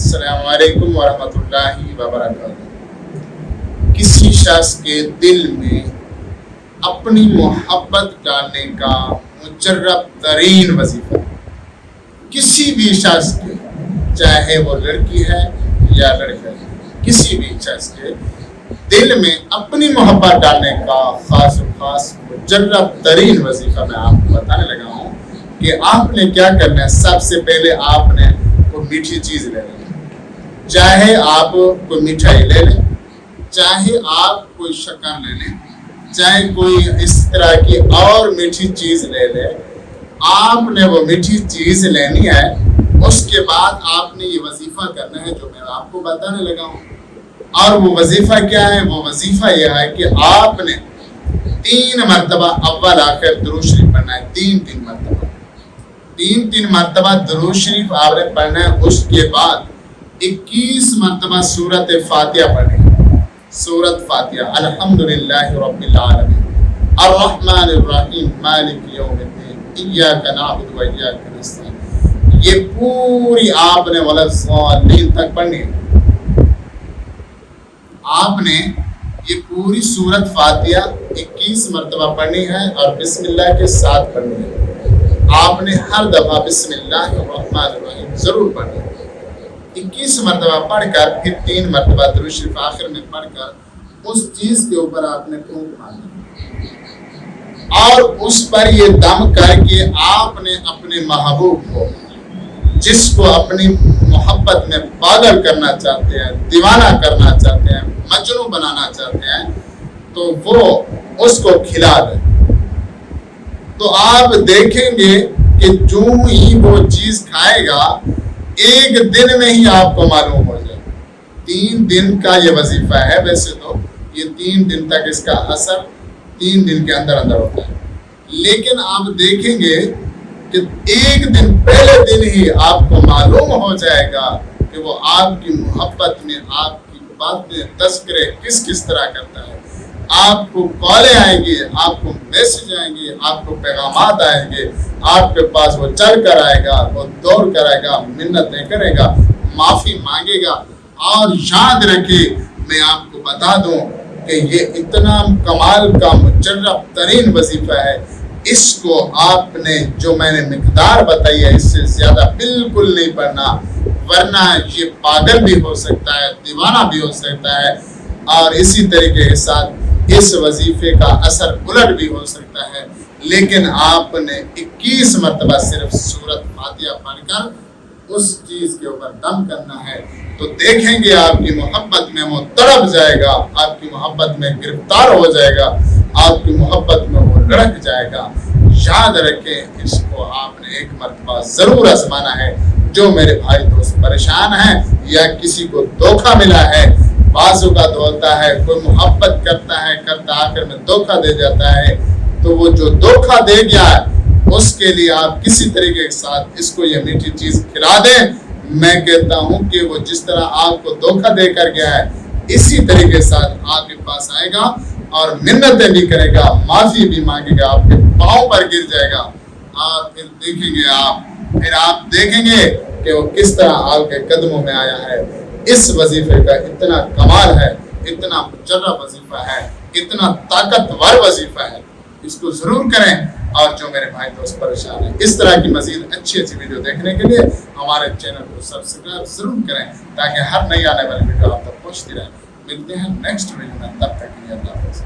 السلام علیکم ورحمۃ اللہ وبرکاتہ۔ کسی شخص کے دل میں اپنی محبت ڈالنے کا مجرب ترین وظیفہ، کسی بھی شخص کے، چاہے وہ لڑکی ہے یا لڑکا ہے، کسی بھی شخص کے دل میں اپنی محبت ڈالنے کا خاص مجرب ترین وظیفہ میں آپ کو بتانے لگا ہوں کہ آپ نے کیا کرنا ہے۔ سب سے پہلے آپ نے کوئی میٹھی چیز لے لیں، چاہے آپ کوئی مٹھائی لے لیں، چاہے آپ کوئی شکر لے لیں، چاہے کوئی اس طرح کی اور میٹھی چیز لے لیں۔ آپ نے وہ میٹھی چیز لینی ہے، اس کے بعد آپ نے یہ وظیفہ کرنا ہے جو میں آپ کو بتانے لگا ہوں۔ اور وہ وظیفہ کیا ہے؟ وہ وظیفہ یہ ہے کہ آپ نے 3 مرتبہ اول آخر درود شریف پڑھنا ہے، 3 مرتبہ، 3 مرتبہ درود شریف آپ نے پڑھنا ہے۔ اس کے بعد 21 مرتبہ سورۃ فاتحہ پڑھیں، سورۃ فاتحہ۔ الحمدللہ رب العالمین الرحمن الرحیم مالک یوم الدین ایاک نعبد و ایاک نستعین، یہ پوری آپ نے والضالین تک پڑھنی ہے۔ آپ نے یہ پوری سورۃ فاتحہ 21 مرتبہ پڑھنی ہے اور بسم اللہ کے ساتھ پڑھنی ہے۔ آپ نے ہر دفعہ بسم اللہ الرحمن الرحیم ضرور پڑھنا ہے۔ 21 مرتبہ پڑھ کر پھر 3 مرتبہ درود شریف آخر میں پڑھ کر اس چیز کے اوپر آپ نے پھونک مارنا اور اس پر یہ دم کر کے آپ نے اپنے محبوب کو، جس کو اپنی محبت میں پاگل کرنا چاہتے ہیں، دیوانہ کرنا چاہتے ہیں، مجنوں بنانا چاہتے ہیں، تو وہ اس کو کھلا دیں۔ تو آپ دیکھیں گے کہ جو ہی وہ چیز کھائے گا، 1 دن میں ہی آپ کو معلوم ہو جائے۔ 3 دن کا یہ وظیفہ ہے، ویسے تو یہ 3 دن تک اس کا اثر 3 دن کے اندر ہوتا ہے، لیکن آپ دیکھیں گے کہ 1 دن پہلے دن ہی آپ کو معلوم ہو جائے گا کہ وہ آپ کی محبت میں، آپ کی بات میں تذکرے کس طرح کرتا ہے۔ آپ کو کالیں آئیں گی، آپ کو میسج آئیں گے، آپ کو پیغامات آئیں گے، آپ کے پاس وہ چل کر آئے گا، وہ دوڑ کر آئے گا، منتیں کرے گا، معافی مانگے گا۔ اور یاد رکھے، میں آپ کو بتا دوں کہ یہ اتنا کمال کا مجرب ترین وظیفہ ہے، اس کو آپ نے جو میں نے مقدار بتائی ہے، اس سے زیادہ بالکل نہیں پڑھنا، ورنہ یہ پاگل بھی ہو سکتا ہے، دیوانہ بھی ہو سکتا ہے، اور اسی طریقے کے ساتھ اس وظیفے کا اثر الٹ بھی ہو سکتا ہے۔ لیکن آپ نے 21 مرتبہ صرف سورۃ فاتحہ پڑھ کر اس چیز کے اوپر دم کرنا ہے، تو دیکھیں گے آپ کی محبت میں وہ تڑپ جائے گا، آپ کی محبت میں گرفتار ہو جائے گا، آپ کی محبت میں وہ لڑک جائے گا۔ یاد رکھیں، اس کو آپ نے 1 مرتبہ ضرور آزمانا ہے۔ جو میرے بھائی دوست پریشان ہیں یا کسی کو دھوکہ ملا ہے، بعض اوقات ہوتا ہے کوئی محبت کرتا آخر میں دھوکہ دے جاتا ہے، تو وہ جو دھوکہ دے گیا ہے اس کے لیے آپ کسی طریقے کے ساتھ اس کو یہ میٹھی چیز کھلا دیں۔ میں کہتا ہوں کہ وہ جس طرح آپ کو دھوکہ دے کر گیا ہے، اسی طریقے کے ساتھ آپ کے پاس آئے گا اور منتیں بھی کرے گا، معافی بھی مانگے گا، آپ کے پاؤں پر گر جائے گا، اور پھر دیکھیں گے کہ وہ کس طرح آپ کے قدموں میں آیا ہے۔ اس وظیفے کا اتنا کمال ہے، اتنا مجرب وظیفہ ہے، اتنا طاقتور وظیفہ ہے، اس کو ضرور کریں۔ اور جو میرے بھائی دوست پریشان ہیں، اس طرح کی مزید اچھی ویڈیو دیکھنے کے لیے ہمارے چینل کو سبسکرائب ضرور کریں، تاکہ ہر نئی آنے والی ویڈیو آپ تک پہنچتی رہے۔ ملتے ہیں نیکسٹ ویڈیو میں، تب تک کے لیے اللہ حافظ۔